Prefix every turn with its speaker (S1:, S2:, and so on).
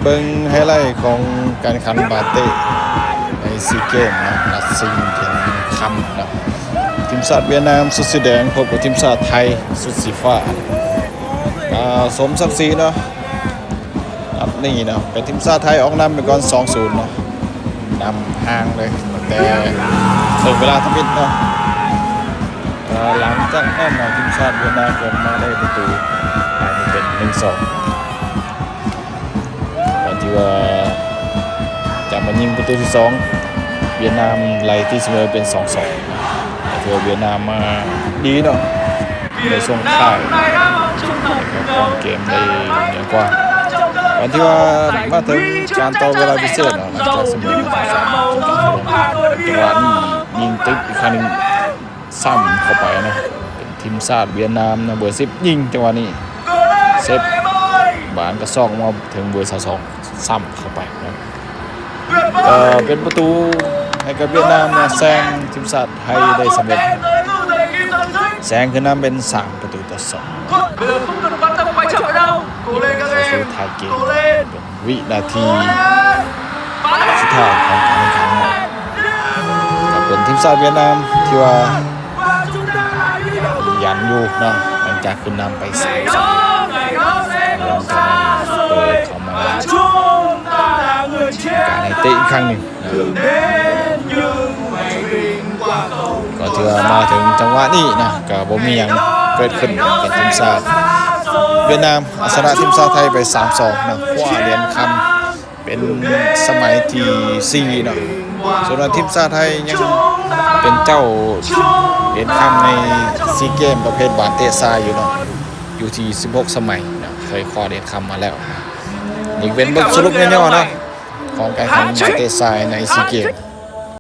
S1: เบิ้งไฮไลท์ของการแข่งขันบาเต้ในซีเกมนะนัดซิงเทียนคำนะทีมชาติเวียดนามสุดสีแดงพบกับทีมชาติไทยสุดสีฟ้าสมศักดิ์ศรีเนาะนัดนี้นะเป็นทีมชาติไทยออกนำไปก่อน 2-0 เนาะนำห่างเลยแต่ถึงเวลาทำอิดเนาะหลังจากนั้นนะทีมชาติเวียดนามก็มาได้ประตูกลายเป็น 1-2 ก่อนที่ว่าจะมายิงประตูที่2เวียดนามไล่ที่เสมอเป็น 2-2 แต่ถือว่าเวียดนามมาดีเนาะในช่วงท้ายครองเกมได้เหนือกว่าก่อนที่ว่ามาถึงการต่อเวลาพิเศษเนาะหลังจากเสมอ1-2จังหวะนี้ยิงติดอีกครั้งนึงซ้ำเข้าไปนะเป็นทีมชาติเวียดนามนะเบอร์10ยิงจังหวะนี้เซฟบานกระซอกมาถึงเบอร์22ซ้ำเข้าไปนะเป็นประตูให้กับเวียดนามนะแซงทีมชาติไทยได้สำเร็จแซงขึ้นนำเป็น3-2เข้าสู่ท้ายเกมเป็นวินาทีสุดท้ายของการแข่งขันก็เป็นทีมชาติเวียดนามที่ว่ายันอยู่เนาะหลังจากขึ้นนำไป3-2เปิดเข้ามาการให้เตะอีกครั้งหนึ่งก็ถือว่ามาถึงจังหวะนี้นะก็บ่มีหยังเกิดขึ้นกับทีมชาติเวียดนามชนะทีมชาติไทยไป 3-2 นะคว้าเหรียญคำเป็นสมัยที่4เนาะส่วนทีมชาติไทยยังเป็นเจ้าเหรียญคำในซีเกมประเภทบาเตะทรายอยู่เนาะอยู่ที่16สมัยนะเคยคว้าเหรียญคำมาแล้วนี่เป็นบทสรุปย่อๆนะของการแข่งขันบาเตะทรายในซีเกม